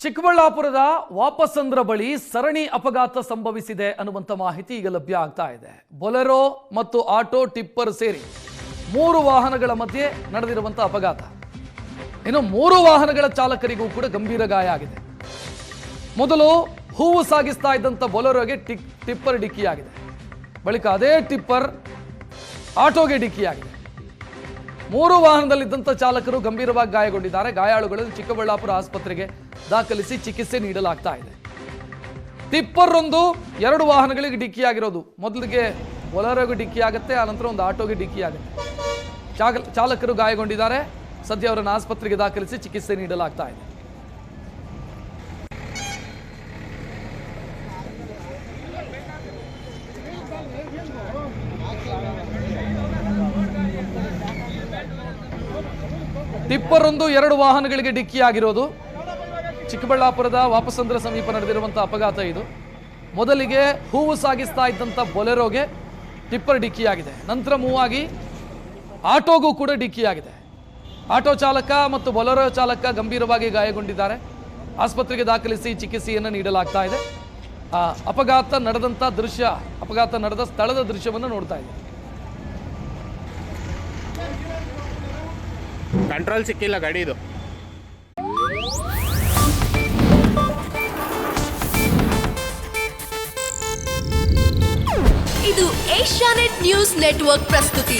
ಚಿಕ್ಕಬಳ್ಳಾಪುರದ ವಾಪಸಂದ್ರ ಬಳಿ ಸರಣಿ ಅಪಘಾತ ಸಂಭವಿಸಿದೆ ಅನ್ನುವಂತ ಮಾಹಿತಿ ಈಗ ಲಭ್ಯ ಆಗ್ತಾ ಇದೆ. ಬೊಲೆರೋ ಮತ್ತು ಆಟೋ ಟಿಪ್ಪರ್ ಸೇರಿ 3 ವಾಹನಗಳ ಮಧ್ಯೆ ನಡೆದಿರುವಂತ ಅಪಘಾತ. ಇನ್ನು 3 ವಾಹನಗಳ ಚಾಲಕರಿಗೂ ಕೂಡ ಗಂಭೀರ ಗಾಯ ಆಗಿದೆ. ಮೊದಲು ಹೂವು ಸಾಗಿಸ್ತಾ ಇದ್ದಂತ ಬೊಲೆರೋಗೆ ಟಿಪ್ಪರ್ ಡಿಕ್ಕಿಯಾಗಿದೆ. ಬಳಿಕ ಅದೇ ಟಿಪ್ಪರ್ ಆಟೋಗೆ ಡಿಕ್ಕಿಯಾಗಿದೆ. 3 ವಾಹನದಲ್ಲಿದ್ದಂಥ ಚಾಲಕರು ಗಂಭೀರವಾಗಿ ಗಾಯಗೊಂಡಿದ್ದಾರೆ. ಗಾಯಾಳುಗಳನ್ನು ಚಿಕ್ಕಬಳ್ಳಾಪುರ ಆಸ್ಪತ್ರೆಗೆ ದಾಖಲಿಸಿ ಚಿಕಿತ್ಸೆ ನೀಡಲಾಗ್ತಾ ಇದೆ. ಟಿಪ್ಪರ್ ಒಂದು 2 ವಾಹನಗಳಿಗೆ ಡಿಕ್ಕಿಯಾಗಿರೋದು. ಮೊದಲಿಗೆ ಬೊಲೆರೋಗೆ ಡಿಕ್ಕಿ ಆಗುತ್ತೆ, ಆನಂತರ ಒಂದು ಆಟೋಗೆ ಡಿಕ್ಕಿ ಆಗುತ್ತೆ. ಚಾಲಕರು ಗಾಯಗೊಂಡಿದ್ದಾರೆ. ಸದ್ಯ ಅವರನ್ನು ಆಸ್ಪತ್ರೆಗೆ ದಾಖಲಿಸಿ ಚಿಕಿತ್ಸೆ ನೀಡಲಾಗ್ತಾ ಇದೆ. ಟಿಪ್ಪರ್ ಒಂದು 2 ವಾಹನಗಳಿಗೆ ಡಿಕ್ಕಿಯಾಗಿರೋದು. ಚಿಕ್ಕಬಳ್ಳಾಪುರದ ವಾಪಸಂದ್ರ ಸಮೀಪ ನಡೆದಿರುವಂತಹ ಅಪಘಾತ ಇದು. ಮೊದಲಿಗೆ ಹೂವು ಸಾಗಿಸ್ತಾ ಇದ್ದಂಥ ಬೊಲೆರೋಗೆ ಟಿಪ್ಪರ್ ಡಿಕ್ಕಿಯಾಗಿದೆ. ನಂತರ ಮೂವ್ ಆಗಿ ಆಟೋಗೂ ಕೂಡ ಡಿಕ್ಕಿಯಾಗಿದೆ. ಆಟೋ ಚಾಲಕ ಮತ್ತು ಬೊಲೆರೋ ಚಾಲಕ ಗಂಭೀರವಾಗಿ ಗಾಯಗೊಂಡಿದ್ದಾರೆ. ಆಸ್ಪತ್ರೆಗೆ ದಾಖಲಿಸಿ ಚಿಕಿತ್ಸೆಯನ್ನು ನೀಡಲಾಗ್ತಾ ಇದೆ. ಅಪಘಾತ ನಡೆದ ಸ್ಥಳದ ದೃಶ್ಯವನ್ನು ನೋಡ್ತಾ ಇದೆ. ಕಂಟ್ರೋಲ್ ಸಿಕ್ಕಿಲ್ಲ ಗಾಡಿದು. ಇದು ಏಷ್ಯಾನೆಟ್ ನ್ಯೂಸ್ ನೆಟ್ವರ್ಕ್ ಪ್ರಸ್ತುತಿ.